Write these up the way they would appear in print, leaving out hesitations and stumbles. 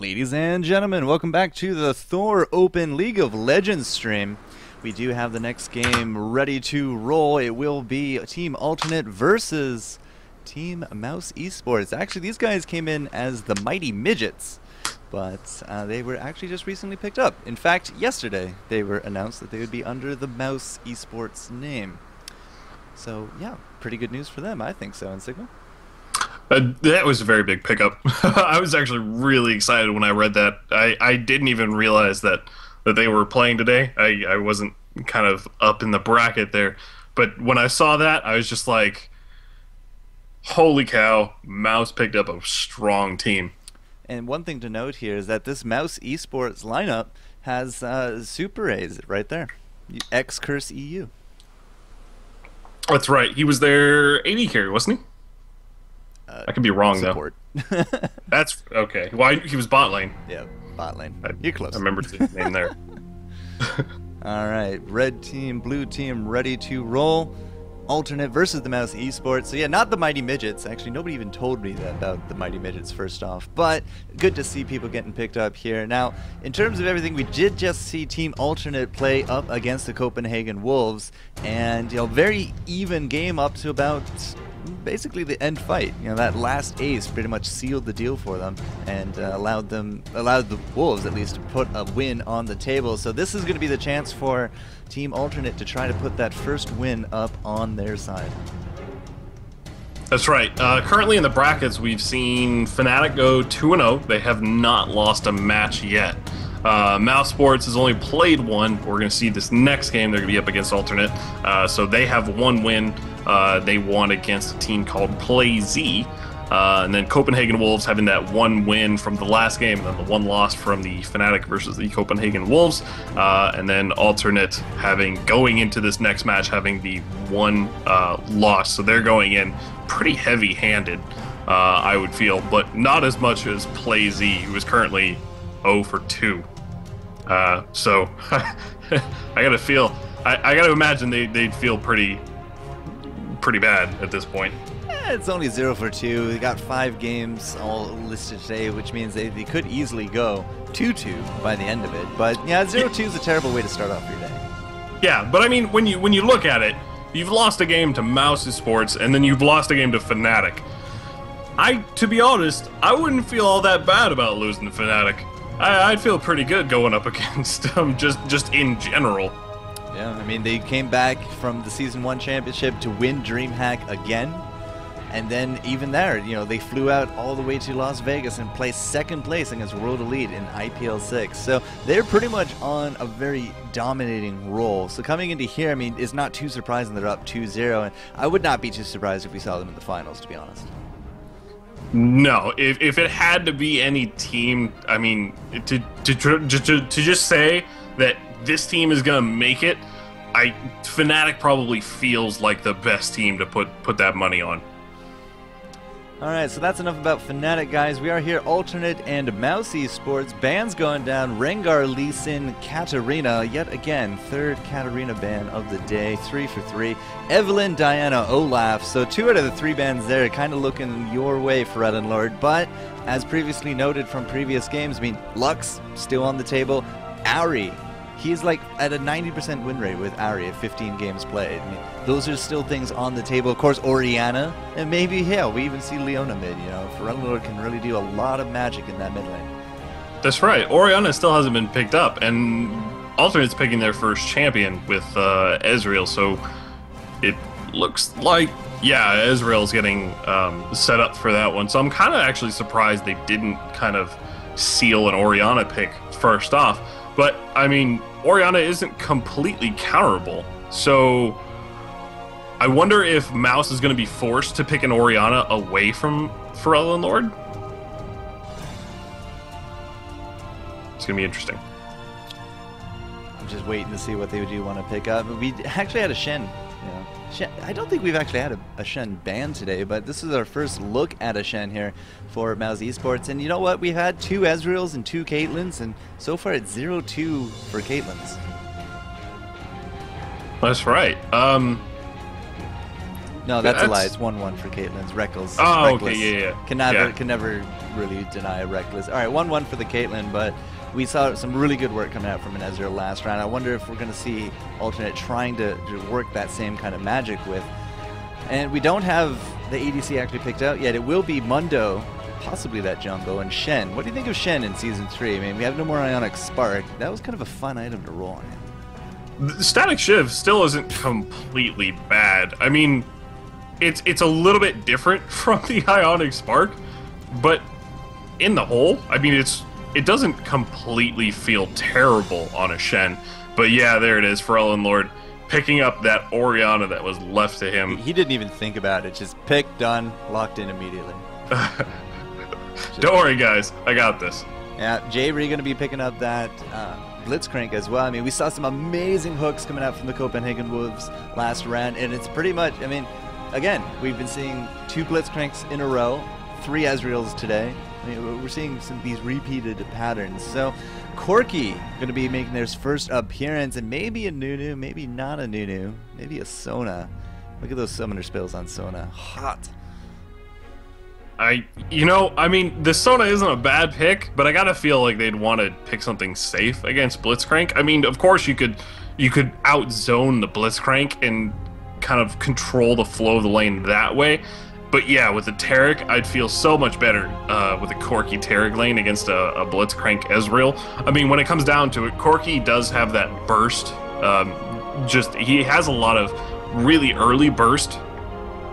Ladies and gentlemen, welcome back to the Thor Open League of Legends stream. We do have the next game ready to roll. It will be Team Alternate versus Team MouzeSports. Actually, these guys came in as the Mighty Midgets, but they were actually just recently picked up. In fact, yesterday they were announced that they would be under the MouzeSports name. So, yeah, pretty good news for them, I think so, Insigma. That was a very big pickup. I was actually really excited when I read that. I didn't even realize that they were playing today. I wasn't kind of up in the bracket there. But when I saw that, I was just like, holy cow, Mouse picked up a strong team. And one thing to note here is that this MouzeSports lineup has Super A's right there. X-Curse EU. That's right. He was their AD carry, wasn't he? I could be wrong, support. though. That's okay. Why he was bot lane. Yeah, bot lane. You're close. I remember his name there. All right, red team, blue team, ready to roll. Alternate versus the MouzeSports. So yeah, not the Mighty Midgets. Actually, nobody even told me that about the Mighty Midgets first off. But good to see people getting picked up here. Now, in terms of everything, we did just see Team Alternate play up against the Copenhagen Wolves, and very even game up to about basically the end fight. That last ace pretty much sealed the deal for them and allowed the Wolves at least to put a win on the table. So this is going to be the chance for Team Alternate to try to put that first win up on their side. That's right. Currently in the brackets, we've seen Fnatic go 2-0. They have not lost a match yet. MouzeSports has only played one. We're going to see this next game. They're going to be up against Alternate. So they have one win. They won against a team called PlayZ. And then Copenhagen Wolves having that one win from the last game, and then the one loss from the Fnatic versus the Copenhagen Wolves. And then Alternate going into this next match having the one loss. So they're going in pretty heavy-handed, I would feel, but not as much as PlayZ, who is currently 0 for 2. So I gotta imagine they'd feel pretty bad at this point. It's only 0 for 2. They got 5 games all listed today, which means they could easily go 2-2 by the end of it. But yeah, 0-2 is a terrible way to start off your day. Yeah, but I mean, when you look at it, you've lost a game to MouzeSports, and then you've lost a game to Fnatic. To be honest, I wouldn't feel all that bad about losing to Fnatic. I'd feel pretty good going up against them, just in general. Yeah, I mean, they came back from the Season 1 championship to win DreamHack again. And then even there, they flew out all the way to Las Vegas and placed second place against World Elite in IPL 6. So they're pretty much on a very dominating roll. So coming into here, I mean, it's not too surprising they're up 2-0. And I would not be too surprised if we saw them in the finals, to be honest. No, if it had to be any team, I mean, to just say that this team is gonna make it, Fnatic probably feels like the best team to put that money on. Alright, so that's enough about Fnatic, guys. We are here, Alternate and MouzeSports. Bans going down. Rengar, Lee Sin, Katarina. Yet again, third Katarina ban of the day. 3 for 3. Evelyn, Diana, Olaf. So 2 out of the 3 bans there. Kind of looking your way, Forgotten Lord. But, as previously noted from previous games, I mean, Lux still on the table. Ari. He's like at a 90% win rate with Ari at 15 games played. I mean, those are still things on the table. Of course, Orianna, and maybe, hell, we even see Leona mid. Forgotten Lord can really do a lot of magic in that mid lane. That's right. Orianna still hasn't been picked up, and Alternate's picking their first champion with Ezreal, so it looks like, yeah, Ezreal's getting set up for that one. So I'm kind of actually surprised they didn't kind of seal an Orianna pick first off. But, I mean, Orianna isn't completely counterable, so I wonder if Mouse is going to be forced to pick an Orianna away from Forgotten Lord. It's going to be interesting. I'm just waiting to see what they do want to pick up. We actually had a Shen. I don't think we've actually had a Shen ban today, but this is our first look at a Shen here for MouzeSports. And you know what? We've had 2 Ezreals and 2 Caitlyn's, and so far it's 0-2 for Caitlyn's. That's right. No, that's a lie. It's 1-1 for Caitlyn's. Reckless. Oh, Reckless. okay, yeah. Can never really deny Reckless. All right, 1-1 for the Caitlyn, but we saw some really good work coming out from an Ezreal last round. I wonder if we're going to see Alternate trying to work that same kind of magic with. And we don't have the ADC actually picked out yet. It will be Mundo, possibly that jungle, and Shen. What do you think of Shen in Season 3? I mean, we have no more Ionic Spark. That was kind of a fun item to roll on. The Static Shiv still isn't completely bad. I mean, it's a little bit different from the Ionic Spark, but in the whole, I mean, it doesn't completely feel terrible on a Shen. But yeah, there it is, Pharrell Lord picking up that Orianna that was left to him. He didn't even think about it. Just pick, done, locked in immediately. Don't worry, guys. I got this. Yeah, Jayri going to be picking up that Blitzcrank as well. I mean, we saw some amazing hooks coming out from the Copenhagen Wolves last round, and it's pretty much, I mean, again, we've been seeing 2 Blitzcranks in a row, 3 Ezreals today. I mean, we're seeing these repeated patterns. So, Corki going to be making their first appearance, and maybe a Nunu, maybe not a Nunu, maybe a Sona. Look at those summoner spells on Sona. Hot. I mean, the Sona isn't a bad pick, but I gotta feel like they'd want to pick something safe against Blitzcrank. I mean, of course you could outzone the Blitzcrank and kind of control the flow of the lane that way. But yeah, with the Taric, I'd feel so much better with a Corki Taric lane against a Blitzcrank Ezreal. I mean, when it comes down to it, Corki does have that burst. He has a lot of really early burst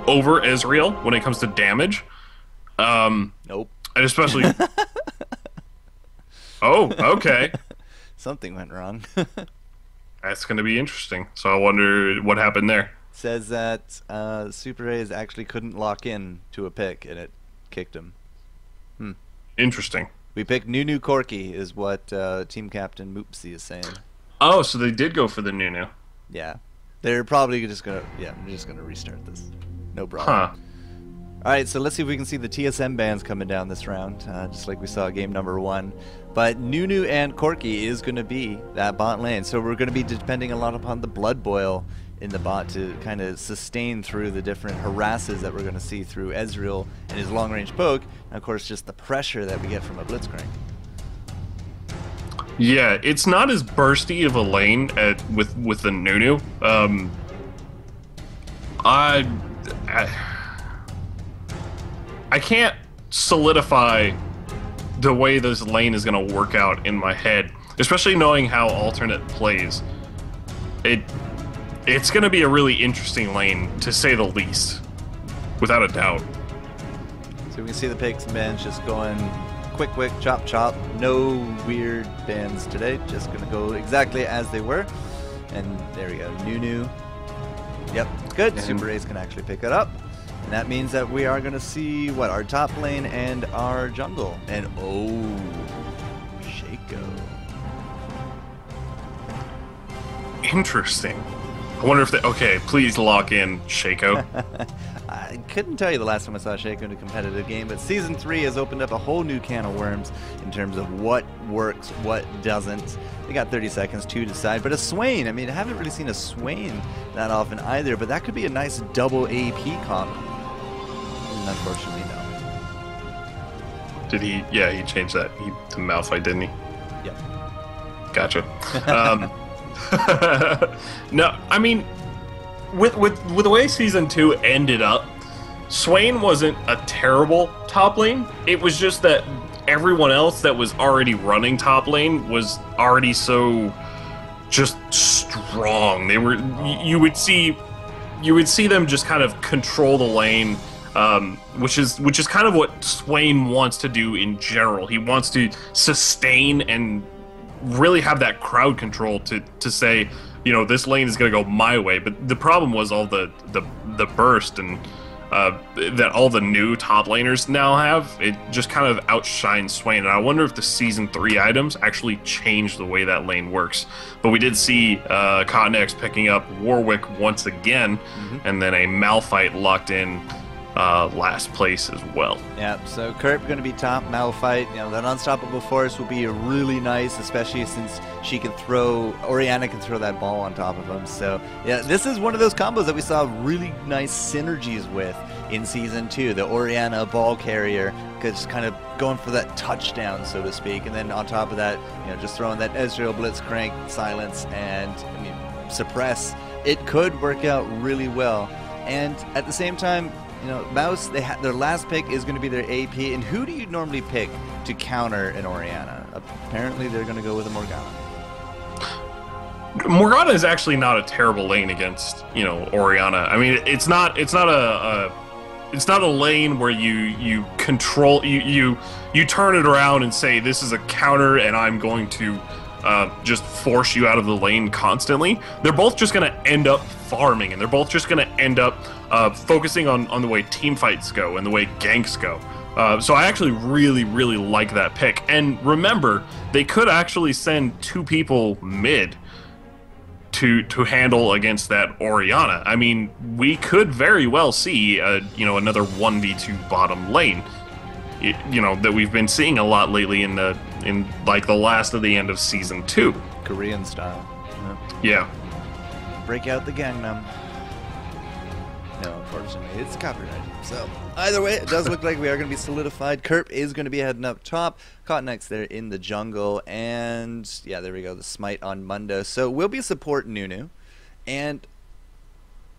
over Ezreal when it comes to damage. Nope. And especially... Oh, okay. Something went wrong. That's going to be interesting. So I wonder what happened there. Says that Super Rays actually couldn't lock in to a pick, and it kicked him. Interesting. We picked Nunu Corki, is what team captain Moopsy is saying. Oh, so they did go for the Nunu. Yeah. They're probably just going to... Yeah, I'm just going to restart this. No problem. Huh. Alright, so let's see if we can see the TSM bans coming down this round, just like we saw game number 1. But Nunu and Corki is going to be that bot lane, so we're going to be depending a lot upon the Blood Boil in the bot to kind of sustain through the different harasses that we're going to see through Ezreal and his long-range poke, and of course just the pressure that we get from a Blitzcrank. Yeah, it's not as bursty of a lane with the Nunu. I can't solidify the way this lane is going to work out in my head, especially knowing how Alternate plays. It's going to be a really interesting lane, to say the least, without a doubt. So we can see the picks and bans just going quick, chop, chop. No weird bans today. Just going to go exactly as they were. And there we go. Nunu. Yep, good. And Super Rays can actually pick it up. And that means that we are going to see, what, our top lane and our jungle. And, oh, Shaco. Interesting. I wonder if they... Okay, please lock in Shaco. I couldn't tell you the last time I saw Shaco in a competitive game, but Season 3 has opened up a whole new can of worms in terms of what works, what doesn't. They got 30 seconds to decide. But a Swain, I mean, I haven't really seen a Swain that often either, but that could be a nice double AP comp. And unfortunately, no. Did he... Yeah, he changed that to Malphite, didn't he? Yep. Gotcha. No, I mean, with the way Season 2 ended up, Swain wasn't a terrible top lane. It was just that everyone else that was already running top lane was already so just strong. They were you would see them just kind of control the lane, which is kind of what Swain wants to do in general. He wants to sustain and really have that crowd control to say, you know, this lane is going to go my way. But the problem was all the burst and that all the new top laners now have. It just kind of outshines Swain, and I wonder if the Season 3 items actually change the way that lane works. But we did see Cotton X picking up Warwick once again, and then a Malphite locked in last place as well. Yeah, so Kurt going to be top. Malphite, that unstoppable force will be really nice, especially since she can throw, Orianna can throw that ball on top of him. So yeah, this is one of those combos that we saw really nice synergies with in Season 2. The Orianna ball carrier, just kind of going for that touchdown, so to speak, and then on top of that, just throwing that Ezreal Blitzcrank, silence, and suppress. It could work out really well. And at the same time, Mouse, their last pick is going to be their AP, and who do you normally pick to counter an Orianna? Apparently, they're going to go with a Morgana. Morgana is actually not a terrible lane against, Orianna. I mean, it's not a lane where you control, you turn it around and say, this is a counter and I'm going to just force you out of the lane constantly. They're both just going to end up farming, and they're both just going to end up focusing on the way team fights go and the way ganks go. So I actually really, really like that pick. And remember, they could actually send 2 people mid to handle against that Orianna. I mean, we could very well see another 1v2 bottom lane, that we've been seeing a lot lately in like the last of the end of Season 2. Korean style. Yeah. Break out the Gangnam. No, unfortunately, it's copyrighted. So either way, it does look like we are going to be solidified. Kerp is going to be heading up top. Caught next there in the jungle. And yeah, there we go. The smite on Mundo. So we'll be support Nunu. And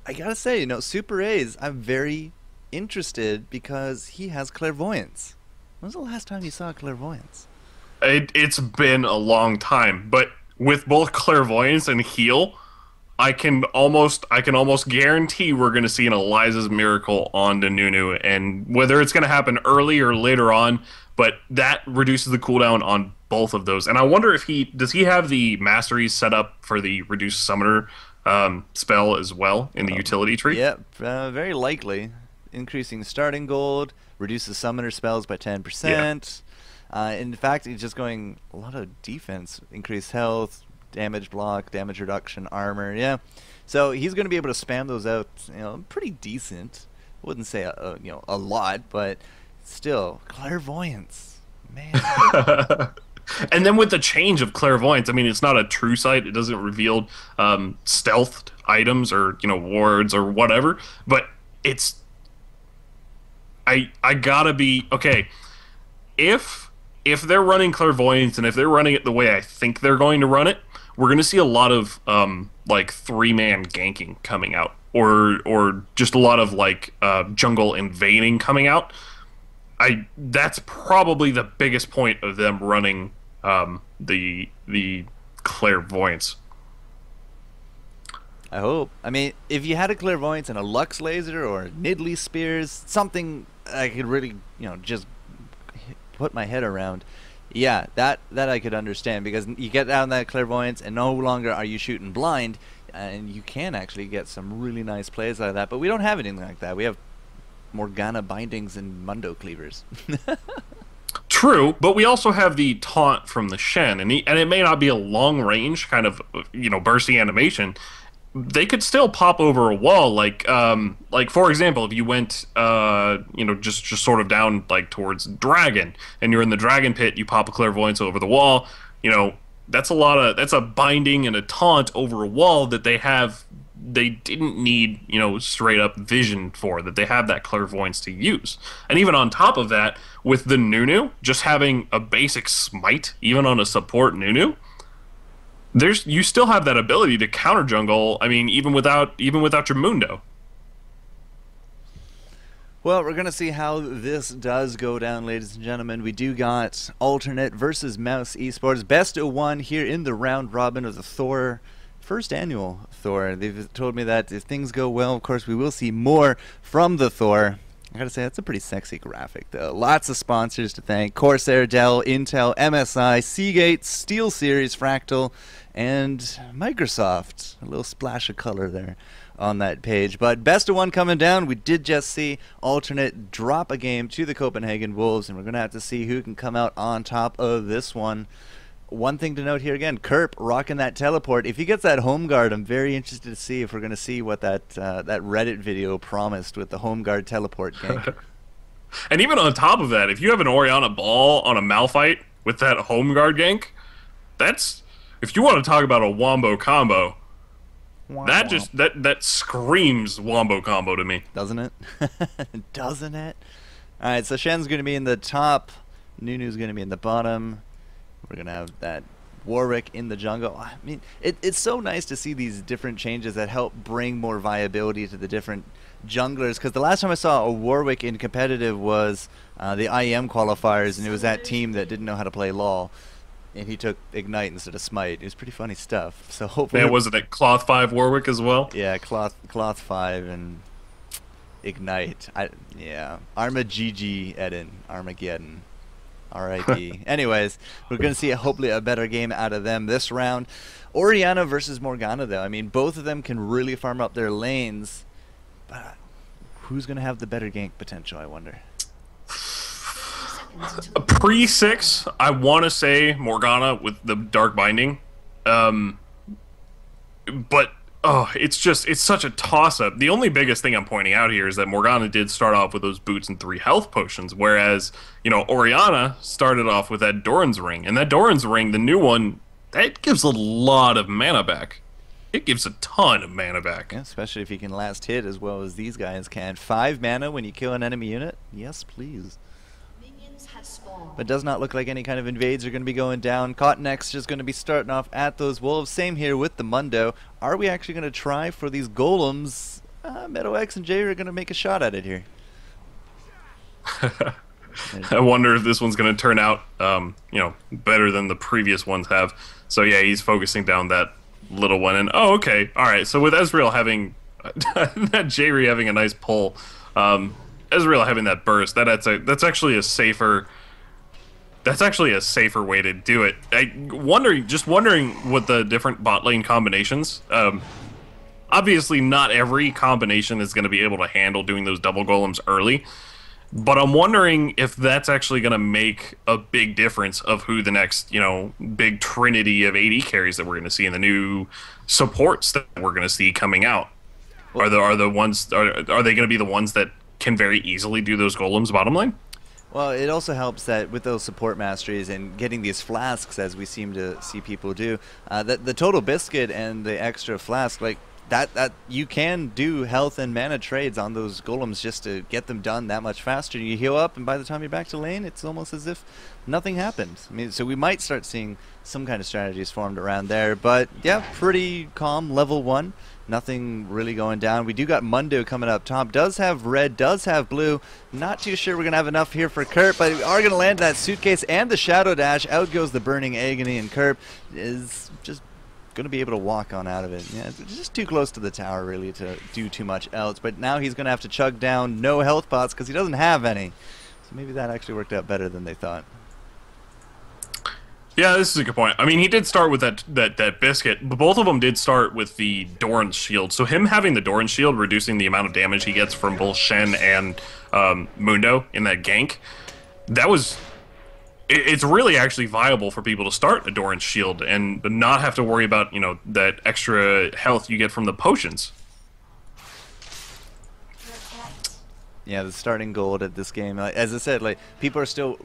I got to say, Super A's, I'm very interested because he has clairvoyance. When was the last time you saw clairvoyance? It's been a long time, but with both clairvoyance and heal, I can almost guarantee we're going to see an Eliza's Miracle on the Nunu, and whether it's going to happen early or later on, but that reduces the cooldown on both of those. And I wonder if does he have the masteries set up for the reduced summoner spell as well in the utility tree? Yep, very likely. Increasing starting gold, reduces summoner spells by 10%. Yeah. In fact, he's just going a lot of defense, increased health, damage block, damage reduction, armor. Yeah, so he's going to be able to spam those out. Pretty decent. Wouldn't say a lot, but still clairvoyance, man. And then with the change of clairvoyance, I mean, it's not a true sight. It doesn't reveal stealthed items or wards or whatever. But it's I gotta be okay. If they're running clairvoyance and if they're running it the way I think they're going to run it, we're going to see a lot of like 3-man ganking coming out, or just a lot of like jungle invading coming out. That's probably the biggest point of them running the clairvoyance. I hope. I mean, if you had a clairvoyance and a Lux laser or Nidalee spears, something I could really just put my head around. Yeah, that I could understand, because you get down that clairvoyance and no longer are you shooting blind, and you can actually get some really nice plays out of that. But we don't have anything like that. We have Morgana bindings and Mundo cleavers. True, but we also have the taunt from the Shen, and it may not be a long range kind of bursty animation. They could still pop over a wall, like for example, if you went just sort of down like towards Dragon, and you're in the Dragon Pit, you pop a clairvoyance over the wall. That's a binding and a taunt over a wall that they didn't need straight up vision for, that they have that clairvoyance to use. And even on top of that, with the Nunu just having a basic smite, even on a support Nunu, you still have that ability to counter jungle. I mean, even without your Mundo. Well, we're gonna see how this does go down, ladies and gentlemen. We do got alternate versus MouzeSports, best of 1 here in the round robin of the Thor, first annual Thor. They've told me that if things go well, of course, we will see more from the Thor. I gotta say, that's a pretty sexy graphic, though. Lots of sponsors to thank: Corsair, Dell, Intel, MSI, Seagate, SteelSeries, Fractal, and Microsoft. A little splash of color there on that page. But best of 1 coming down. We did just see alternate drop a game to the Copenhagen Wolves, and we're gonna have to see who can come out on top of this one. one thing to note here again, Kerp rocking that teleport. If he gets that home guard, I'm very interested to see if we're going to see what that that Reddit video promised with the home guard teleport gank. And even on top of that, if you have an Orianna ball on a Malphite with that home guard gank, that's, if you want to talk about a wombo combo, that screams wombo combo to me. Doesn't it? Doesn't it? All right, so Shen's going to be in the top, Nunu's going to be in the bottom. We're going to have that Warwick in the jungle. I mean, it's so nice to see these different changes that help bring more viability to the different junglers, because the last time I saw a Warwick in competitive was the IEM qualifiers, and it was that team that didn't know how to play LoL, and he took Ignite instead of Smite. It was pretty funny stuff. So hopefully, was it at Cloth 5 Warwick as well? Yeah, Cloth 5 and Ignite. Yeah, Arma GG Eden, Armageddon. R.I.P. Anyways, we're going to see hopefully a better game out of them this round. Orianna versus Morgana, though. I mean, both of them can really farm up their lanes. But who's going to have the better gank potential, I wonder? Pre-6, I want to say Morgana with the Dark Binding. But it's such a toss-up. The only biggest thing I'm pointing out here is that Morgana did start off with those boots and 3 health potions, whereas, you know, Orianna started off with that Doran's Ring. And that Doran's Ring, the new one, that gives a lot of mana back. It gives a ton of mana back. Yeah, especially if you can last hit as well as these guys can. 5 mana when you kill an enemy unit? Yes, please. But does not look like any kind of invades are going to be going down. Cottonx just going to be starting off at those wolves. Same here with the Mundo. Are we actually going to try for these golems? MeadowX and Jay are going to make a shot at it here. I wonder if this one's going to turn out, you know, better than the previous ones have. So yeah, he's focusing down that little one. And oh, okay, all right. So with Ezreal having that Jayri having a nice pull, Ezreal having that burst, that's actually a safer. That's actually a safer way to do it. Just wondering what the different bot lane combinations. Obviously, not every combination is going to be able to handle doing those double golems early, but I'm wondering if that's actually going to make a big difference of who the next, you know, big trinity of AD carries that we're going to see in the new supports that we're going to see coming out. Are they going to be the ones that can very easily do those golems bottom lane? Well, it also helps that with those support masteries and getting these flasks, as we seem to see people do, that the total biscuit and the extra flask, like that you can do health and mana trades on those golems just to get them done that much faster. You heal up, and by the time you're back to lane, it's almost as if nothing happened. I mean, so we might start seeing some kind of strategies formed around there. But yeah, pretty calm level 1. Nothing really going down. We do got Mundo coming up top. Does have red, does have blue. Not too sure we're going to have enough here for Kerp, but we are going to land that suitcase and the Shadow Dash. Out goes the Burning Agony, and Kerp is just going to be able to walk on out of it. Yeah, it's just too close to the tower, really, to do too much else. But now he's going to have to chug down no health pots because he doesn't have any. So maybe that actually worked out better than they thought. Yeah, this is a good point. I mean, he did start with that biscuit, but both of them did start with the Doran's shield. So him having the Doran's shield, reducing the amount of damage he gets from both Shen and Mundo in that gank, it's really actually viable for people to start a Doran's shield and not have to worry about, you know, that extra health you get from the potions. Yeah, the starting gold at this game, as I said, like, people are still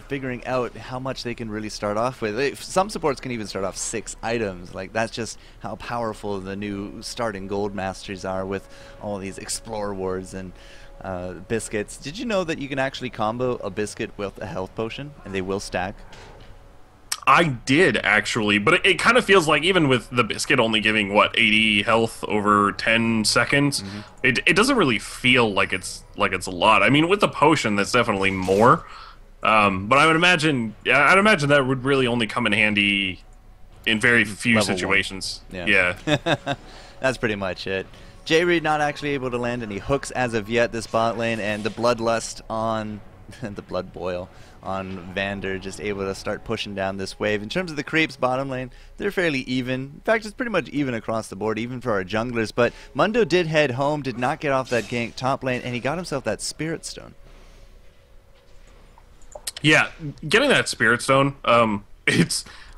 figuring out how much they can really start off with. Some supports can even start off 6 items. Like, that's just how powerful the new starting gold masters are with all these explore wards and biscuits. Did you know that you can actually combo a biscuit with a health potion and they will stack? I did, actually, but it kind of feels like even with the biscuit only giving, what, 80 health over 10 seconds, it doesn't really feel like it's a lot. I mean, with the potion, that's definitely more. But I'd imagine that would really only come in handy in very few Level situations. 1. Yeah. That's pretty much it. Jayri not actually able to land any hooks as of yet this bot lane, and the Bloodlust on the Blood Boil on Vander just able to start pushing down this wave. In terms of the creeps bottom lane, they're fairly even. In fact, it's pretty much even across the board, even for our junglers. But Mundo did head home, did not get off that gank top lane, and he got himself that Spirit Stone. Yeah, getting that Spirit Stone,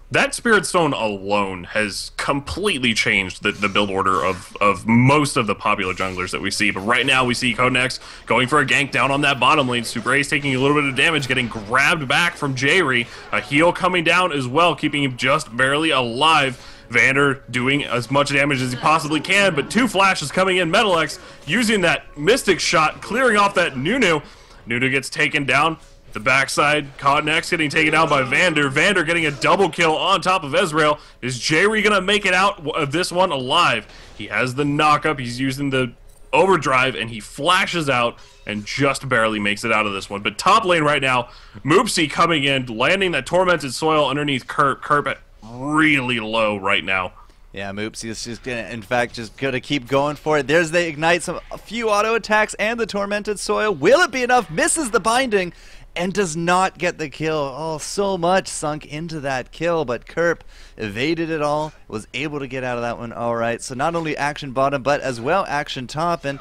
That Spirit Stone alone has completely changed the build order of most of the popular junglers that we see. But right now we see Codenex going for a gank down on that bottom lane. Super Ace taking a little bit of damage, getting grabbed back from Jayri. A heal coming down as well, keeping him just barely alive. Vander doing as much damage as he possibly can, but 2 flashes coming in. MetalX using that Mystic Shot, clearing off that Nunu. Nunu gets taken down. The backside, Codenex getting taken down by Vander. Vander getting a double kill on top of Ezreal. Is Jayri going to make it out of this one alive? He has the knock-up. He's using the overdrive, and he flashes out and just barely makes it out of this one. But top lane right now, Moopsy coming in, landing that Tormented Soil underneath Kerp. Kerp at really low right now. Yeah, Moopsy is just gonna, in fact, just gonna keep going for it. There's the Ignite, a few auto attacks, and the Tormented Soil. Will it be enough? Misses the binding and does not get the kill. Oh, so much sunk into that kill, but Kerp evaded it all, was able to get out of that one all right. So not only action bottom, but as well action top. And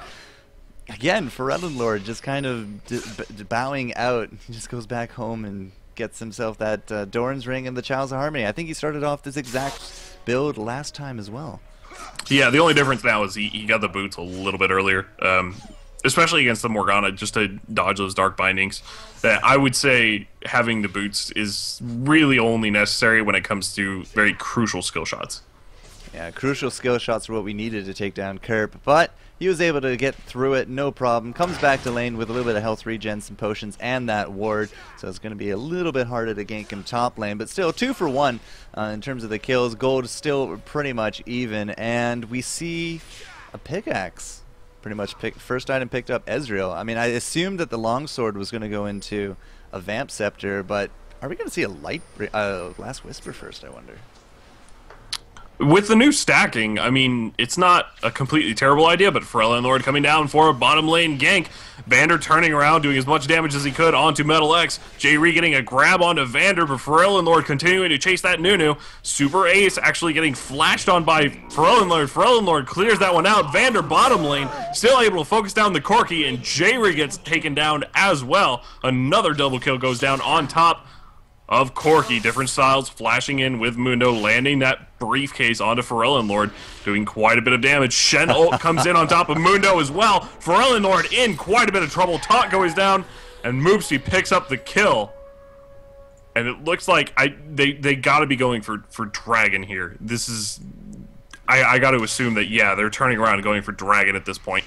again, Lord just kind of bowing out. He just goes back home and gets himself that Doran's Ring and the Chalice of Harmony. I think he started off this exact build last time as well. Yeah, the only difference now is he got the boots a little bit earlier. Especially against the Morgana, just to dodge those dark bindings. That I would say having the boots is really only necessary when it comes to very crucial skill shots. Yeah, crucial skill shots were what we needed to take down Kerp, but he was able to get through it, no problem. Comes back to lane with a little bit of health regen, some potions, and that ward. So it's going to be a little bit harder to gank him top lane, but still 2 for 1 in terms of the kills. Gold still pretty much even, and we see a pickaxe. Pretty much first item picked up, Ezreal. I mean, I assumed that the longsword was going to go into a Vamp Scepter, but are we going to see a Last Whisper first, I wonder? With the new stacking, I mean, it's not a completely terrible idea, but Pharrell and Lord coming down for a bottom lane gank. Vander turning around, doing as much damage as he could onto MetalX. Jayri getting a grab onto Vander, but Pharrell and Lord continuing to chase that Nunu. Super Ace actually getting flashed on by Pharrell and Lord. Pharrell and Lord clears that one out. Vander bottom lane, still able to focus down the Corki, and Jayri gets taken down as well. Another double kill goes down on top of Corki. Different styles flashing in with Mundo, landing that briefcase onto Pharrell and Lord, doing quite a bit of damage. Shen ult comes in on top of Mundo as well. Pharrell and Lord in quite a bit of trouble. Taunt goes down, and Moopsy picks up the kill. And it looks like they got to be going for Dragon here. This is... I got to assume that, yeah, they're turning around and going for Dragon at this point.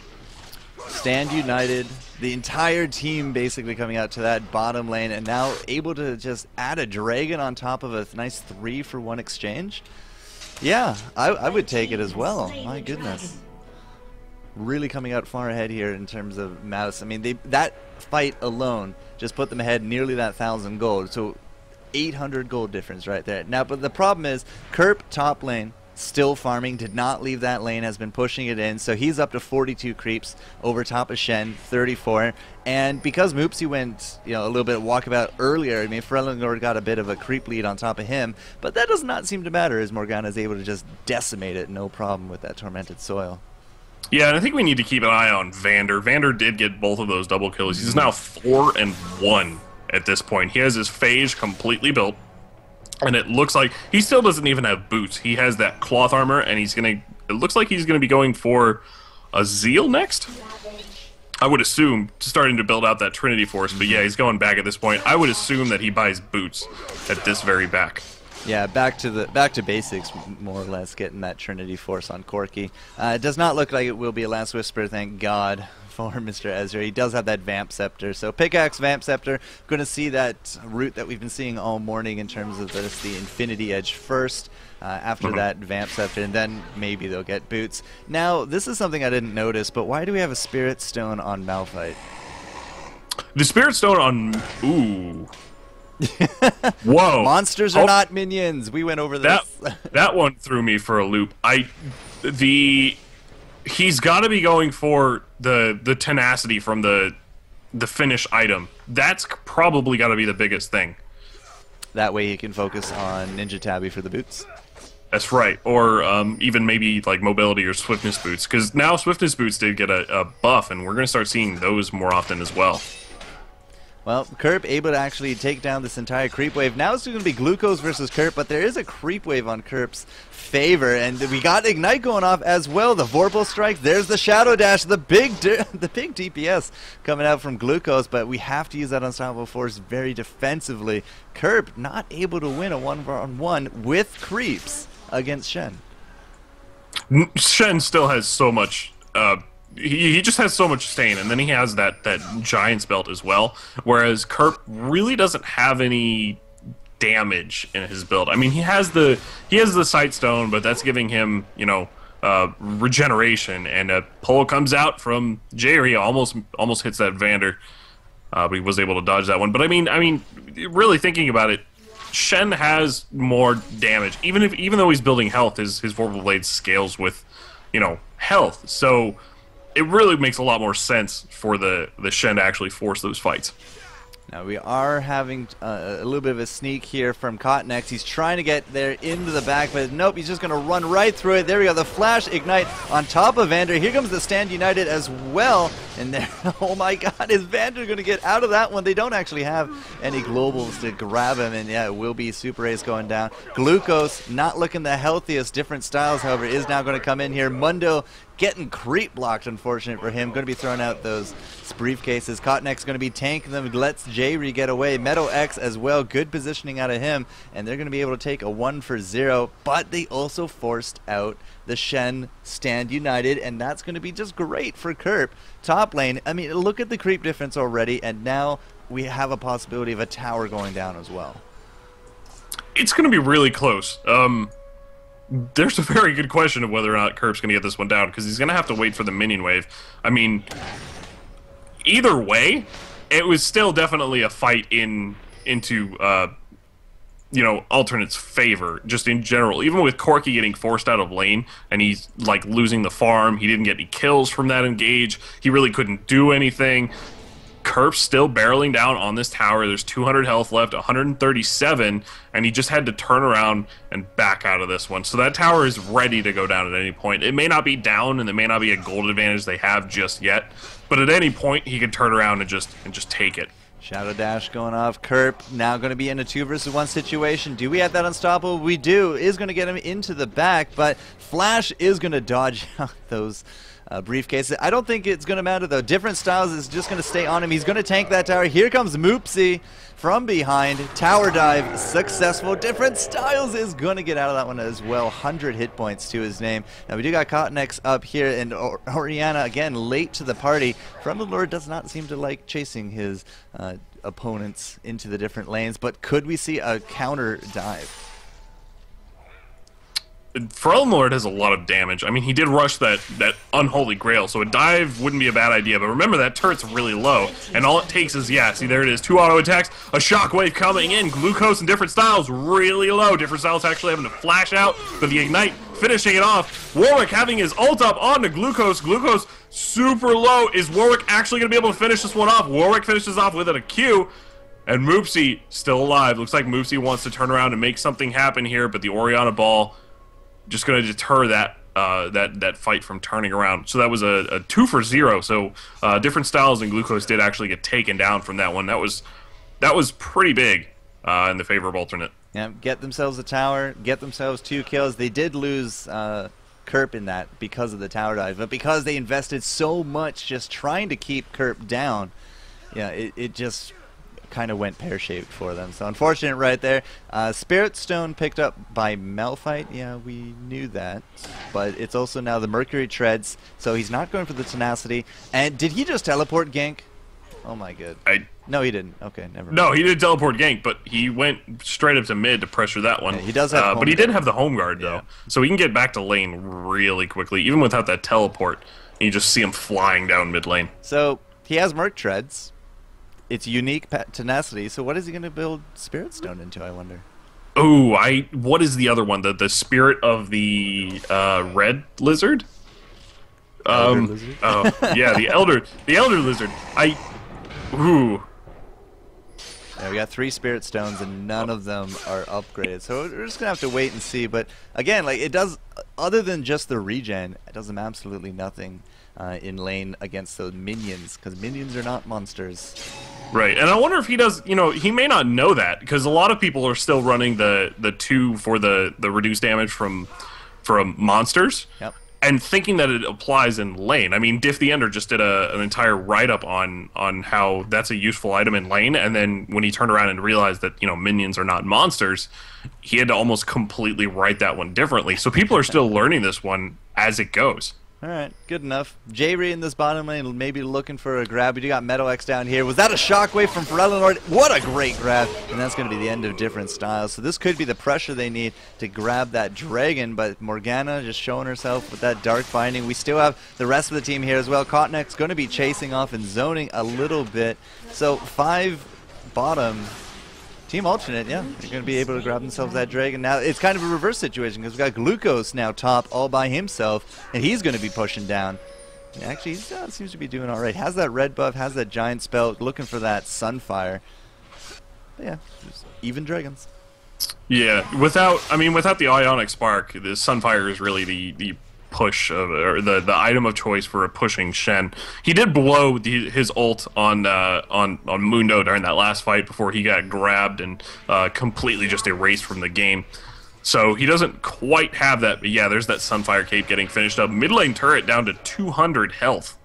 Stand united, the entire team basically coming out to that bottom lane, and now able to just add a dragon on top of a nice 3 for 1 exchange. Yeah, I would take it as well. My goodness. Really coming out far ahead here in terms of Mouse. I mean, that fight alone just put them ahead nearly that 1,000 gold. So 800 gold difference right there. Now, but the problem is, Kerp top lane, still farming, did not leave that lane, has been pushing it in, so he's up to 42 creeps over top of Shen, 34, and because Moopsy went, you know, a little bit of walkabout earlier, I mean, Freljord got a bit of a creep lead on top of him, but that does not seem to matter as Morgana is able to just decimate it, no problem with that Tormented Soil. Yeah, and I think we need to keep an eye on Vander. Vander did get both of those double kills. He's now 4-1 at this point. He has his phage completely built. And it looks like he still doesn't even have boots. He has that cloth armor, and it looks like he's gonna be going for a Zeal next. I would assume, starting to build out that Trinity Force, but yeah, he's going back at this point. I would assume that he buys boots at this very back. Yeah, back to basics, more or less, getting that Trinity Force on Corki. It does not look like it will be a Last Whisper, thank God, for Mr. Ezra. He does have that Vamp Scepter, so Pickaxe, Vamp Scepter. Going to see that route that we've been seeing all morning in terms of the Infinity Edge first, after that Vamp Scepter, and then maybe they'll get boots. Now, this is something I didn't notice, but why do we have a Spirit Stone on Malphite? The Spirit Stone on... Ooh... Whoa! Monsters are not minions. We went over this. That one threw me for a loop. He's got to be going for the tenacity from the finish item. That's probably got to be the biggest thing. That way he can focus on Ninja Tabby for the boots. That's right, or even maybe like mobility or swiftness boots, because now swiftness boots did get a buff, and we're going to start seeing those more often as well. Well, Kerp able to actually take down this entire creep wave. Now it's going to be Glucose versus Kerp, but there is a creep wave on Kerp's favor, and we got Ignite going off as well. The Vorpal Strike, there's the Shadow Dash, the big DPS coming out from Glucose, but we have to use that Unstoppable Force very defensively. Kerp not able to win a one-on-one with creeps against Shen. Shen still has so much... He just has so much stain, and then he has that Giant's Belt as well, whereas Kerp really doesn't have any damage in his build. I mean, he has the Sight Stone, but that's giving him, you know, regeneration, and a pull comes out from Jerry, almost hits that Vander, but he was able to dodge that one. But I mean, really thinking about it, Shen has more damage, even though he's building health. His Vorpal Blade scales with, you know, health, so it really makes a lot more sense for the Shen to actually force those fights. Now we are having a little bit of a sneak here from Cottonex. He's trying to get there into the back, but nope, he's just going to run right through it. There we go, the Flash Ignite on top of Vander. Here comes the Stand United as well. And there, oh my god, is Vander going to get out of that one? They don't actually have any globals to grab him, and yeah, it will be Super Ace going down. Glucose, not looking the healthiest. Different Styles, however, is now going to come in here. Mundo getting creep blocked, unfortunate for him. Going to be throwing out those briefcases. Cottonex going to be tanking them, lets J-Re get away. Meadow X as well, good positioning out of him, and they're going to be able to take a 1-for-0, but they also forced out the Shen Stand United, and that's going to be just great for Kerp. Top lane, I mean, look at the creep difference already, and now we have a possibility of a tower going down as well. It's going to be really close. There's a very good question of whether or not Kerp's going to get this one down, because he's going to have to wait for the minion wave. I mean, either way, it was still definitely a fight into you know, Alternate's favor, just in general. Even with Corki getting forced out of lane, and he's, like, losing the farm, he didn't get any kills from that engage, he really couldn't do anything. Kerp's still barreling down on this tower. There's 200 health left, 137, and he just had to turn around and back out of this one. So that tower is ready to go down at any point. It may not be down, and it may not be a gold advantage they have just yet, but at any point he can turn around and just take it. Shadow Dash going off. Kerp now going to be in a 2-versus-1 situation. Do we have that unstoppable? We do. Is going to get him into the back, but Flash is going to dodge out those briefcases. I don't think it's going to matter, though. Different Styles is just going to stay on him. He's going to tank that tower. Here comes Moopsy from behind. Tower dive successful. Different Styles is going to get out of that one as well. 100 hit points to his name. Now, we do got Cottonex up here, and Oriana, again, late to the party. From the Lord does not seem to like chasing his opponents into the different lanes, but could we see a counter dive? Ferelden Lord has a lot of damage. I mean, he did rush that Unholy Grail, so a dive wouldn't be a bad idea. But remember, that turret's really low, and all it takes is, yeah, see, there it is, 2 auto attacks, a shockwave coming in, Glucose and Different Styles really low. Different Styles actually having to flash out, but the Ignite finishing it off. Warwick having his ult up onto Glucose. Glucose super low. Is Warwick actually going to be able to finish this one off? Warwick finishes off with a Q. And Moopsy still alive. Looks like Moopsy wants to turn around and make something happen here, but the Oriana Ball just going to deter that that fight from turning around. So that was a 2-for-0. So Different Styles and Glucose did actually get taken down from that one. That was pretty big in the favor of Alternate. Yeah, get themselves a tower, get themselves 2 kills. They did lose Kerp in that because of the tower dive, but because they invested so much just trying to keep Kerp down, yeah, it just kind of went pear-shaped for them. So unfortunate right there. Spirit Stone picked up by Malphite. Yeah, we knew that. But it's also now the Mercury Treads, so he's not going for the Tenacity. And did he just teleport gank? Oh my god. No, he didn't. Okay, never mind. No, he did teleport gank, but he went straight up to mid to pressure that one. Yeah, he does have but he did have the home guard, though. Yeah. So he can get back to lane really quickly, even without that teleport. You just see him flying down mid lane. So he has Merc Treads. It's unique tenacity, so what is he going to build Spirit Stone into, I wonder? Oh, what is the other one? The spirit of the red lizard? Lizard? Oh, yeah, the elder lizard. Ooh. Yeah, we got 3 Spirit Stones, and none of them are upgraded, so we're just going to have to wait and see. But again, like, it does, other than just the regen, it does them absolutely nothing in lane against those minions, because minions are not monsters. Right, and I wonder if he does. You know, he may not know that because a lot of people are still running the 2 for the reduced damage from monsters. Yep. And thinking that it applies in lane. I mean, Diff the Ender just did an entire write-up on how that's a useful item in lane, and then when he turned around and realized that, you know, minions are not monsters, he had to almost completely write that one differently. So people are still learning this one as it goes. All right, good enough. J-Ree in this bottom lane, maybe looking for a grab. We do got Metal X down here. Was that a shockwave from Forellan Lord? What a great grab. And that's going to be the end of different styles. So this could be the pressure they need to grab that dragon, but Morgana just showing herself with that dark binding. We still have the rest of the team here as well. Cottonek's going to be chasing off and zoning a little bit. So 5 bottom. Team alternate, yeah, they're going to be able to grab themselves that dragon. Now, it's kind of a reverse situation because we've got Glucose now top all by himself, and he's going to be pushing down. And actually, he seems to be doing all right. Has that red buff, has that giant spell, looking for that Sunfire. But yeah, just even dragons. Yeah, without the Ionic Spark, the Sunfire is really the push of, or the item of choice for a pushing Shen. He did blow his ult on Mundo during that last fight before he got grabbed and completely just erased from the game. So he doesn't quite have that, but yeah, there's that Sunfire cape getting finished up. Mid lane turret down to 200 health.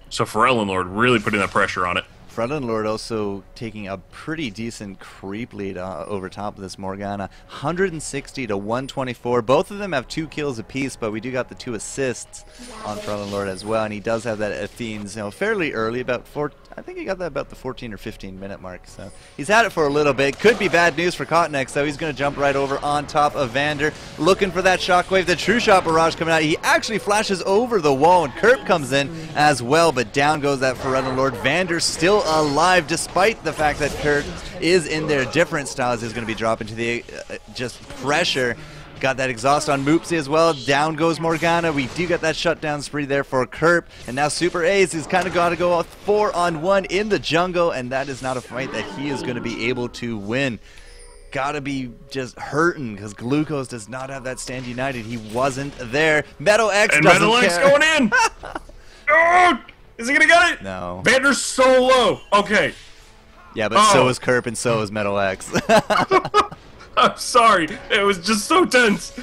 So Forellan Lord really putting that pressure on it. Forellan Lord also taking a pretty decent creep lead over top of this Morgana. 160 to 124. Both of them have 2 kills apiece, but we do got the 2 assists on Forellan Lord as well. And he does have that Athene's, you know, fairly early, about 4. I think he got that about the 14 or 15 minute mark. So he's had it for a little bit. Could be bad news for Cottonek, so he's going to jump right over on top of Vander, looking for that shockwave. The True Shot barrage coming out. He actually flashes over the wall, and Kerp comes in as well, but down goes that Forellan Lord. Vander still alive, despite the fact that Kerp is in their different styles. Is going to be dropping to the just pressure. Got that exhaust on Moopsy as well. Down goes Morgana. We do get that shutdown spree there for Kerp. And now Super Ace has kind of got to go 4-on-1 in the jungle. And that is not a fight that he is going to be able to win. Gotta be just hurting because Glucose does not have that stand united. He wasn't there. Metal X and doesn't Metal X care. going in. Oh, is he going to get it? No. Vander's so low. Okay. Yeah, but so is Kerp and so is Metal X. I'm sorry. It was just so tense.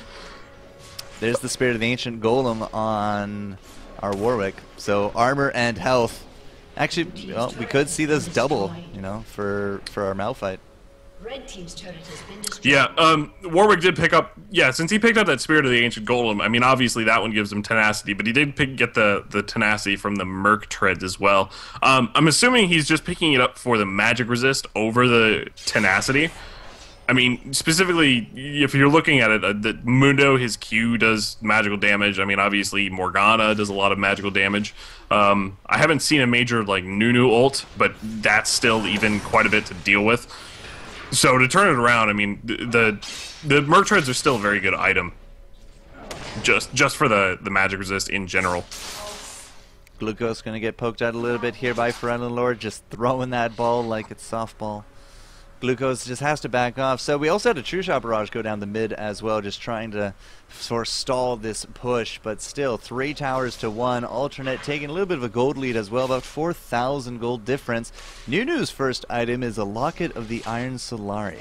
There's the Spirit of the Ancient Golem on our Warwick. So armor and health. Actually, well, we could see this double, you know, for our Malphite. Red team's turret has been destroyed. Yeah, Warwick did pick up, since he picked up that Spirit of the Ancient Golem, I mean, obviously that one gives him tenacity, but he did get the tenacity from the Merc Treads as well. I'm assuming he's just picking it up for the magic resist over the tenacity. I mean, specifically, if you're looking at it, the Mundo, his Q does magical damage. I mean, obviously, Morgana does a lot of magical damage. I haven't seen a major, like, Nunu ult, but that's still even quite a bit to deal with. So to turn it around, I mean, the Merc Treads are still a very good item. Just for the magic resist in general. Glucose going to get poked out a little bit here by Forellan Lord, just throwing that ball like it's softball. Glucose just has to back off. So we also had a True Shot barrage go down the mid as well, just trying to forestall this push. But still, 3 towers to 1. Alternate taking a little bit of a gold lead as well, about 4,000 gold difference. Nunu's first item is a Locket of the Iron Solari.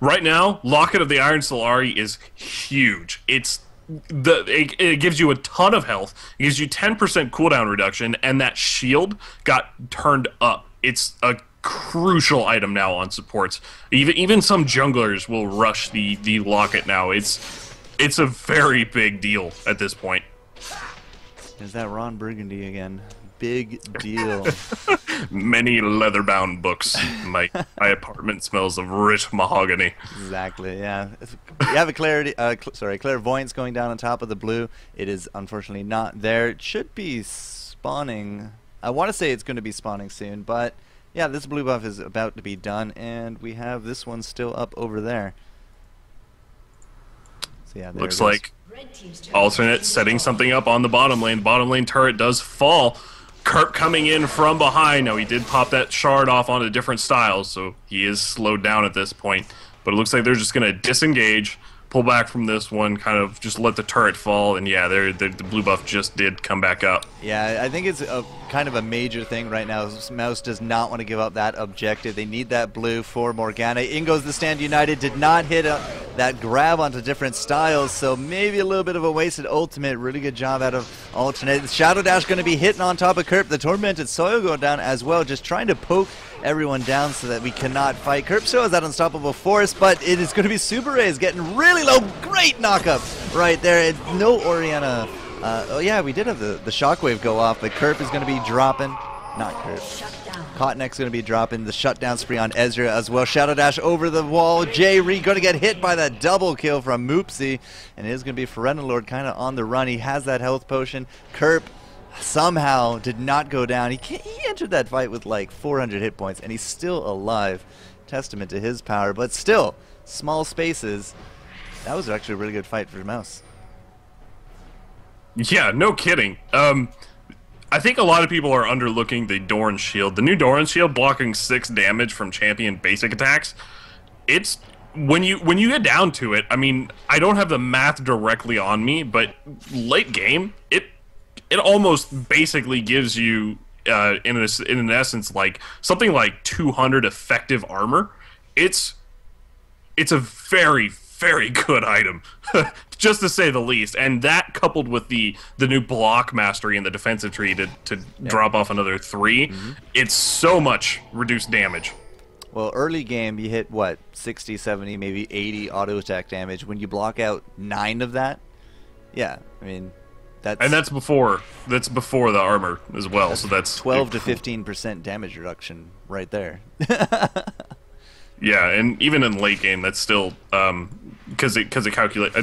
Right now, Locket of the Iron Solari is huge. It gives you a ton of health. It gives you 10% cooldown reduction, and that shield got turned up. It's a crucial item now on supports. Even some junglers will rush the Locket now. It's a very big deal at this point. There's that Ron Burgundy again. Big deal. Many leather-bound books. My apartment smells of rich mahogany. Exactly, yeah. You have a clairvoyance going down on top of the blue. It is unfortunately not there. It should be spawning. I want to say it's going to be spawning soon, but yeah, this blue buff is about to be done, and we have this one still up over there. So yeah, there looks like Red team's turret alternate setting something up on the bottom lane. The bottom lane turret does fall. Kerp coming in from behind. Now, he did pop that shard off onto different styles, so he is slowed down at this point. But it looks like they're just going to disengage, pull back from this one, kind of just let the turret fall, and yeah, the blue buff just did come back up. Yeah, I think it's kind of a major thing right now. Mouse does not want to give up that objective. They need that blue for Morgana. In goes the Stand United. Did not hit that grab onto different styles, so maybe a little bit of a wasted ultimate. Really good job out of Alternate. Shadow Dash going to be hitting on top of Kerp. The Tormented Soil going down as well, just trying to poke everyone down so that we cannot fight. Kerp still has that unstoppable force, but it is going to be Super Rays getting really low. Great knockup right there. No Oriana. Oh yeah, we did have the shockwave go off, but Kerp is going to be dropping. Not Kerp. Cottonek's going to be dropping the shutdown spree on Ezra as well. Shadow Dash over the wall. Jay Ree going to get hit by that double kill from Moopsy, and it is going to be Lord kind of on the run. He has that health potion. Kerp somehow did not go down. He entered that fight with like 400 hit points, and he's still alive. Testament to his power, but still, small spaces. That was actually a really good fight for Mouse. Yeah, no kidding. I think a lot of people are underlooking the Doran Shield. The new Doran Shield blocking 6 damage from champion basic attacks. It's when you get down to it, I mean, I don't have the math directly on me, but late game, it almost basically gives you in an essence like something like 200 effective armor. It's a very good item, just to say the least. And that coupled with the new block mastery and the defensive tree to drop off another 3, it's so much reduced damage. Well, early game you hit what, 60, 70, maybe 80 auto attack damage. When you block out 9 of that, yeah, I mean that's before the armor as well. So that's 12 to 15% damage reduction right there. Yeah, and even in late game, that's still because it calculates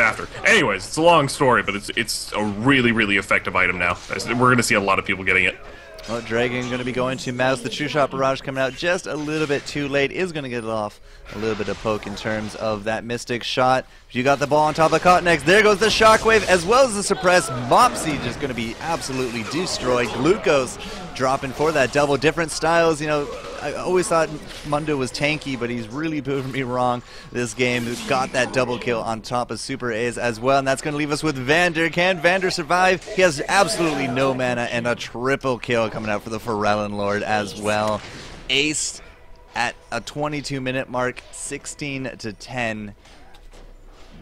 after. Anyways, it's a long story, but it's a really effective item now. We're going to see a lot of people getting it. Well, Dragon going to be going to Mouse. The True Shot Barrage coming out just a little bit too late. Is going to get it off a little bit of poke in terms of that Mystic Shot. You got the ball on top of Cottonex. There goes the Shockwave as well as the Suppress. Mopsy just going to be absolutely destroyed. Glucose dropping for that double. Different styles, you know. I always thought Mundo was tanky, but he's really proven me wrong this game. Got that double kill on top of Super A's as well, and that's going to leave us with Vander. Can Vander survive? He has absolutely no mana, and a triple kill coming out for the Lord as well. Aced at a 22-minute mark, 16 to 10.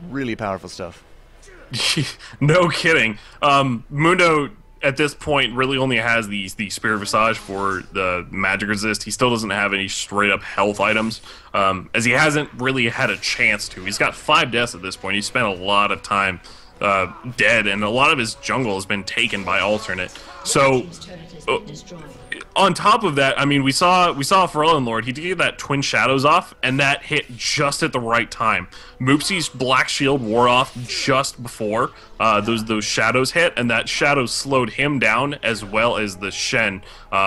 Really powerful stuff. No kidding. Mundo at this point really only has the Spirit Visage for the magic resist. He still doesn't have any straight up health items, as he hasn't really had a chance to. He's got 5 deaths at this point. He spent a lot of time dead, and a lot of his jungle has been taken by Alternate. So on top of that, I mean, we saw Lord. He did get that Twin Shadows off, and that hit just at the right time. Moopsy's Black Shield wore off just before those shadows hit, and that shadow slowed him down as well as the Shen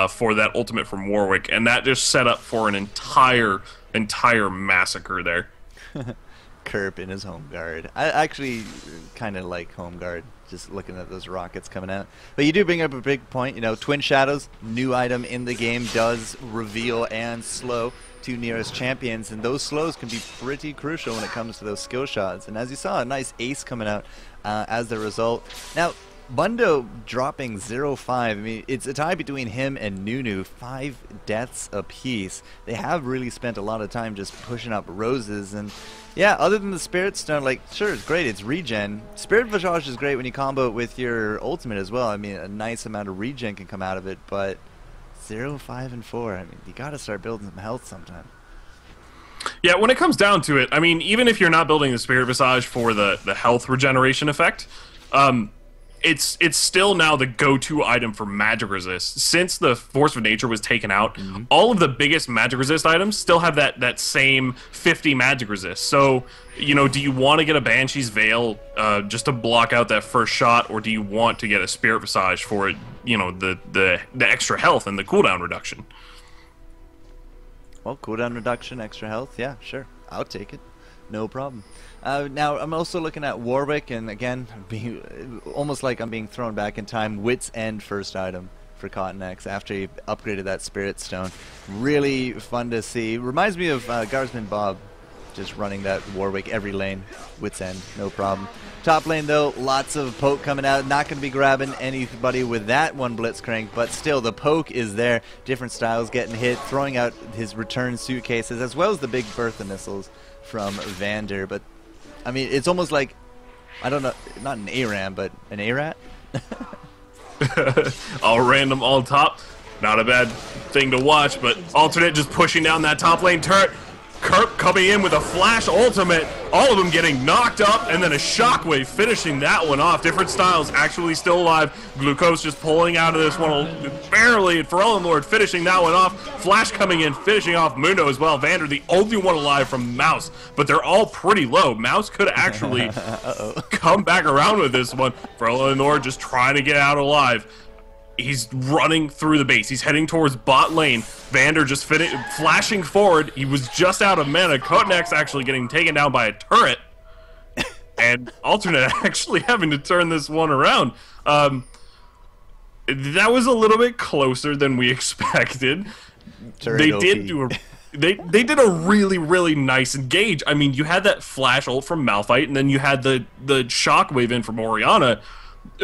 for that ultimate from Warwick, and that just set up for an entire massacre there. Kerp in his home guard. I actually kind of like home guard, just looking at those rockets coming out. But you do bring up a big point, you know, Twin Shadows, new item in the game, does reveal and slow 2 nearest champions, and those slows can be pretty crucial when it comes to those skill shots. And as you saw, a nice ace coming out as the result. Now, Mundo dropping 0-5. I mean, it's a tie between him and Nunu, 5 deaths apiece. They have really spent a lot of time just pushing up roses, and yeah, other than the Spirit Stone, like, sure, it's great, it's regen. Spirit Visage is great when you combo it with your ultimate as well. I mean, a nice amount of regen can come out of it, but 0, 5, and 4, I mean, you gotta start building some health sometime. Yeah, when it comes down to it, I mean, even if you're not building the Spirit Visage for the health regeneration effect, it's still now the go-to item for magic resist. Since the Force of Nature was taken out, all of the biggest magic resist items still have that same 50 magic resist. So, you know, do you want to get a Banshee's Veil just to block out that first shot, or do you want to get a Spirit Visage for, you know, the extra health and the cooldown reduction? Well, cooldown reduction, extra health, yeah, sure, I'll take it. No problem. Now, I'm also looking at Warwick, and again, almost like I'm being thrown back in time. Wit's End first item for Cottonex after he upgraded that Spirit Stone. Really fun to see. Reminds me of Guardsman Bob just running that Warwick every lane, wit's end, no problem. Top lane though, lots of poke coming out, not going to be grabbing anybody with that one Blitzcrank, but still the poke is there, different styles getting hit, throwing out his return suitcases, as well as the big Bertha missiles from Vander. But I mean, it's almost like, I don't know, not an ARAM, but an ARAT? All random, all top. Not a bad thing to watch, but Alternate just pushing down that top lane turret. Kerp coming in with a flash ultimate. All of them getting knocked up, and then a shockwave finishing that one off. Different styles actually still alive. Glucose just pulling out of this one barely, and Pharrell Lord finishing that one off. Flash coming in, finishing off Mundo as well. Vander, the only one alive from Mouse, but they're all pretty low. Mouse could actually come back around with this one. Pharrell Lord just trying to get out alive. He's running through the base. He's heading towards bot lane. Vander just flashing forward. He was just out of mana. Kotenex actually getting taken down by a turret. And Alternate actually having to turn this one around. That was a little bit closer than we expected. They did do a... They did a really, really nice engage. I mean, you had that flash ult from Malphite, and then you had the shockwave in from Orianna.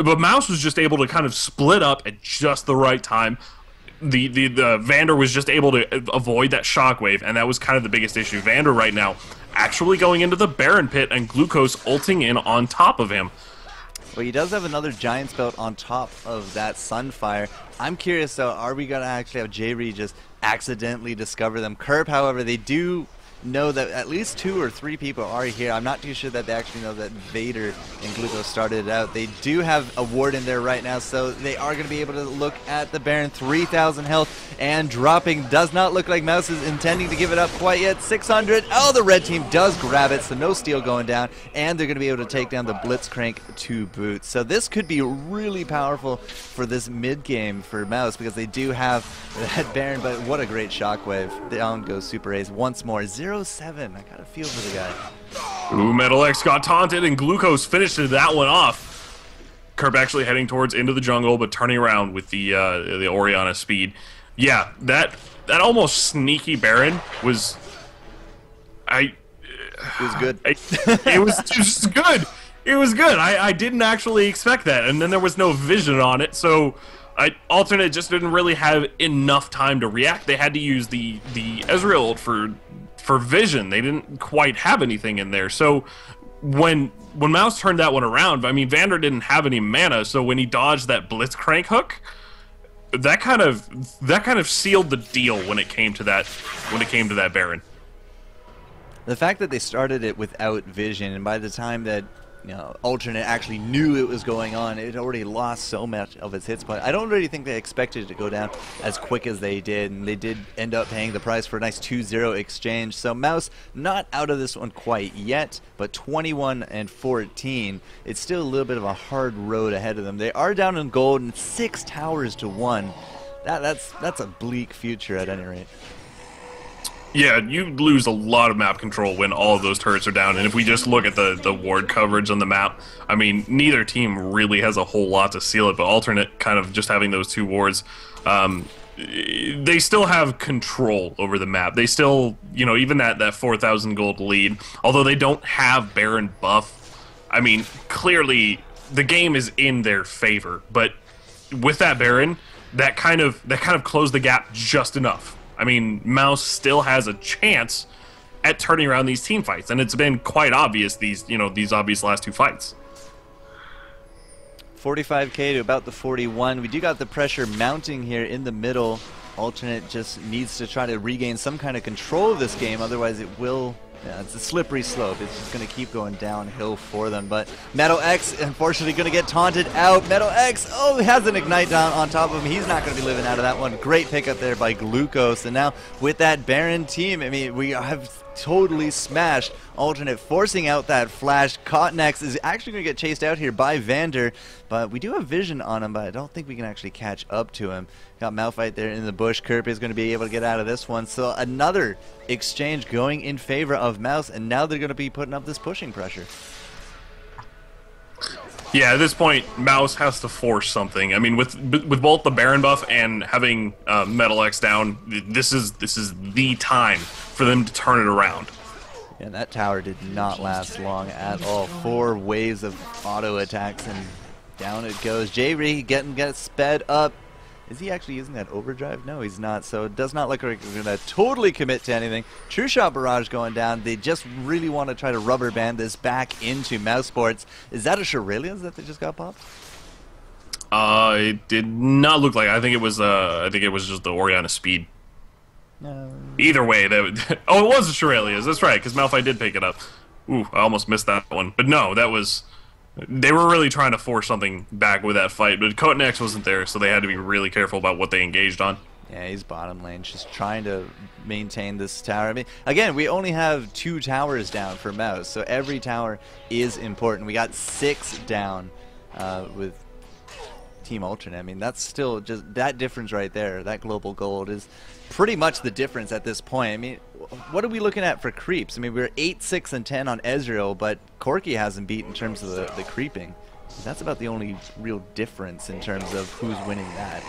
But Mouse was just able to kind of split up at just the right time. The Vander was just able to avoid that shockwave, and that was kind of the biggest issue. Vander right now actually going into the Baron pit, and Glucose ulting in on top of him. Well, he does have another Giant's Belt on top of that Sunfire. I'm curious though, are we gonna actually have J-Re just accidentally discover them? Kerp, however, they do know that at least 2 or 3 people are here. I'm not too sure that they actually know that Vader and Glucose started it out. They do have a ward in there right now, so they are going to be able to look at the Baron. 3,000 health and dropping. Does not look like Mouse is intending to give it up quite yet. 600. Oh, the red team does grab it, so no steal going down, and they're going to be able to take down the Blitzcrank to boot. So this could be really powerful for this mid game for Mouse, because they do have that Baron, but what a great shockwave. Down goes Super Ace once more. 0-7. I got a feel for the guy. Ooh, Metal X got taunted, and Glucose finished that one off. Kerp actually heading towards into the jungle, but turning around with the Orianna speed. Yeah, that almost sneaky Baron was... It was good. It was just good. It was good. I didn't actually expect that, and then there was no vision on it, so... Alternate just didn't really have enough time to react. They had to use the Ezreal ult for vision. They didn't quite have anything in there. So when Mouse turned that one around, I mean, Vander didn't have any mana, so when he dodged that Blitzcrank hook, that kind of sealed the deal when it came to that Baron. The fact that they started it without vision, and by the time that Alternate actually knew it was going on, it already lost so much of its hits point. I don't really think they expected it to go down as quick as they did, and they did end up paying the price for a nice 2-0 exchange. So Mouse not out of this one quite yet, but 21-14. It's still a little bit of a hard road ahead of them. They are down in gold and 6 towers to 1. That's a bleak future at any rate. Yeah, you lose a lot of map control when all of those turrets are down, and if we just look at the ward coverage on the map, I mean, neither team really has a whole lot to seal it, but Alternate kind of just having those 2 wards, they still have control over the map. They still, even that 4,000 gold lead, although they don't have Baron buff, I mean, clearly the game is in their favor, but with that Baron, that kind of closed the gap just enough. I mean, Mouse still has a chance at turning around these team fights, and it's been quite obvious these obvious last 2 fights. 45k to about the 41. We do got the pressure mounting here in the middle. Alternate just needs to try to regain some kind of control of this game, otherwise it will... Yeah, it's a slippery slope. It's just going to keep going downhill for them. But Metal X, unfortunately, going to get taunted out. Metal X, oh, has an Ignite down on top of him. He's not going to be living out of that one. Great pickup there by Glucose. And now with that Baron team, I mean, we have totally smashed Alternate, forcing out that flash. Kotenex is actually going to get chased out here by Vander, but we do have vision on him, but I don't think we can actually catch up to him. Got Malphite there in the bush. Kerp is going to be able to get out of this one. So another exchange going in favor of Mouse, and now they're going to be putting up this pushing pressure. Yeah, at this point, Mouse has to force something. I mean, with both the Baron buff and having Metal X down, this is the time for them to turn it around. And that tower did not last long at all. 4 waves of auto attacks and down it goes. J-Re gets sped up. Is he actually using that overdrive? No, he's not. So it does not look like we're going to totally commit to anything. True Shot Barrage going down. They just really want to try to rubber band this back into MouzeSports. Is that a Shurelia's that they just got popped? It did not look like. I think it was just the Oriana speed. No. Either way, oh, it was a Shurelia's. That's right, because Malphite did pick it up. Ooh, I almost missed that one. But no, that was. They were really trying to force something back with that fight, but Kotenex wasn't there, so they had to be really careful about what they engaged on. Yeah, he's bottom lane, just trying to maintain this tower. I mean, again, we only have 2 towers down for Mouse, so every tower is important. We got 6 down with Team Alternate. I mean, that's still just that difference right there. That global gold is pretty much the difference at this point. I mean, what are we looking at for creeps? I mean, we're 8, 6, and 10 on Ezreal, but Corki hasn't beat in terms of the creeping. That's about the only real difference in terms of who's winning that.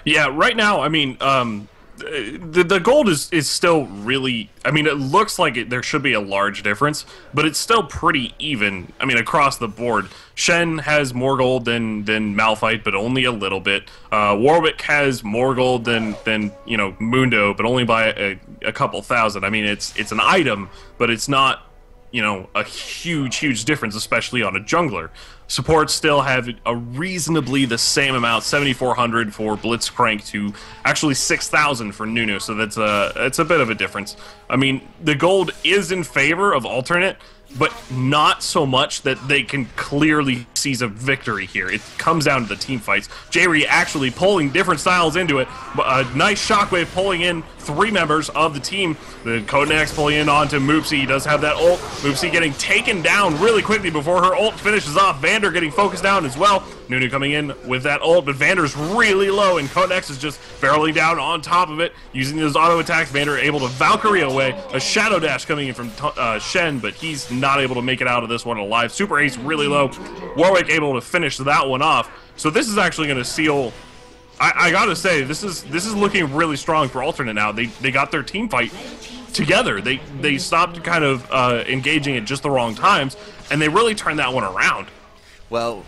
Yeah, right now, I mean, the gold is still really. I mean, it looks like there should be a large difference, but it's still pretty even. I mean, across the board, Shen has more gold than Malphite, but only a little bit. Warwick has more gold than you know, Mundo, but only by a couple thousand. I mean, it's an item, but it's not, you know, a huge difference, especially on a jungler. Supports still have a reasonably the same amount, 7,400 for Blitzcrank to actually 6,000 for Nunu, so it's a bit of a difference. I mean, the gold is in favor of Alternate, but not so much that they can clearly seize a victory here. It comes down to the team fights. J-Re actually pulling different styles into it. A nice shockwave pulling in 3 members of the team. The Kotenex pulling in onto Moopsie. He does have that ult. Moopsie getting taken down really quickly before her ult finishes off. Vander getting focused down as well. Nunu coming in with that ult, but Vander's really low, and Kotenex is just barreling down on top of it, using those auto attacks. Vander able to Valkyrie away. A Shadow Dash coming in from Shen, but he's not able to make it out of this one alive. Super Ace really low. Warwick able to finish that one off. So this is actually going to seal. I gotta say, this is looking really strong for Alternate now. They got their team fight together. They stopped kind of engaging at just the wrong times, and they really turned that one around. Well,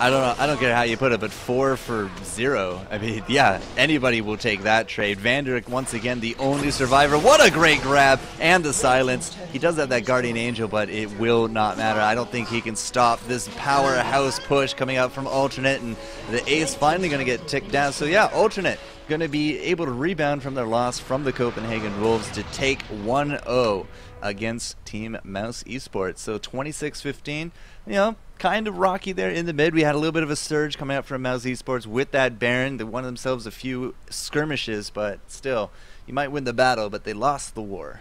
I don't know. I don't care how you put it, but 4 for 0. I mean, yeah, anybody will take that trade. Vander, once again, the only survivor. What a great grab, and the silence. He does have that Guardian Angel, but it will not matter. I don't think he can stop this powerhouse push coming out from Alternate, and the Ace finally going to get ticked down. So yeah, Alternate going to be able to rebound from their loss from the Copenhagen Wolves to take 1-0 against Team MouzeSports. So 26-15, you know, kind of rocky there in the mid. We had a little bit of a surge coming out from MouzeSports with that Baron. They won themselves a few skirmishes, but still, you might win the battle, but they lost the war.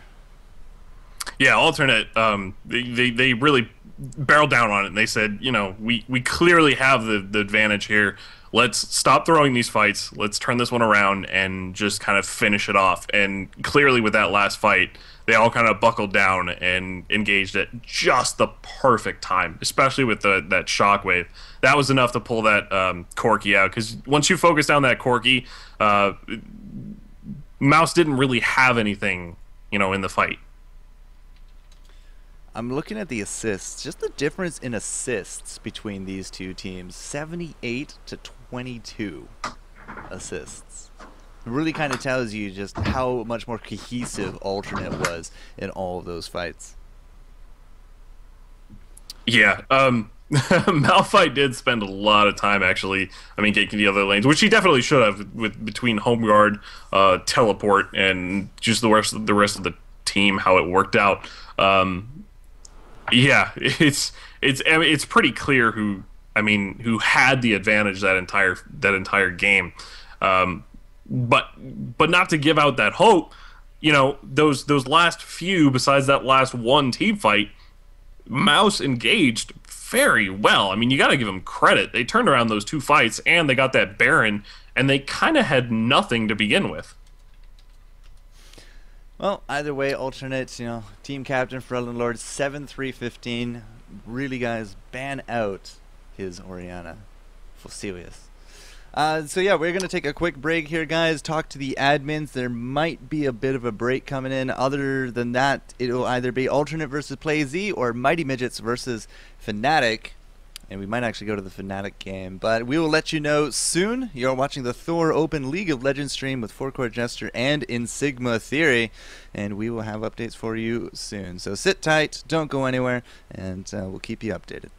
Yeah, Alternate, they really barreled down on it, and they said, you know, we clearly have the advantage here. Let's stop throwing these fights. Let's turn this one around and just kind of finish it off. And clearly with that last fight, they all kind of buckled down and engaged at just the perfect time, especially with that shockwave. That was enough to pull that Corki out, because once you focus down that Corki, Mouse didn't really have anything, you know, in the fight. I'm looking at the assists. Just the difference in assists between these two teams. 78 to 22 assists. It really kind of tells you just how much more cohesive Alternate was in all of those fights. Yeah, Malphite did spend a lot of time actually, I mean, taking the other lanes, which he definitely should have, with between home guard, teleport, and just the rest of the team, how it worked out. Yeah, it's pretty clear who had the advantage that entire game. But not to give out that hope, you know, those last few, besides that last one team fight, Mouse engaged very well. I mean, you got to give them credit. They turned around those 2 fights, and they got that Baron, and they kind of had nothing to begin with. Well, either way, Alternate, you know, team captain for Ellen Lord, 7-3-15. Really, guys, ban out his Oriana. Fosilius. So yeah, we're going to take a quick break here, guys. Talk to the admins. There might be a bit of a break coming in. Other than that, it'll either be Alternate versus PlayZ or Mighty Midgets versus Fnatic. And we might actually go to the Fnatic game. But we will let you know soon. You're watching the Thor Open League of Legends stream with FourCourtJester and in Sigma Theory. And we will have updates for you soon. So sit tight, don't go anywhere, and we'll keep you updated.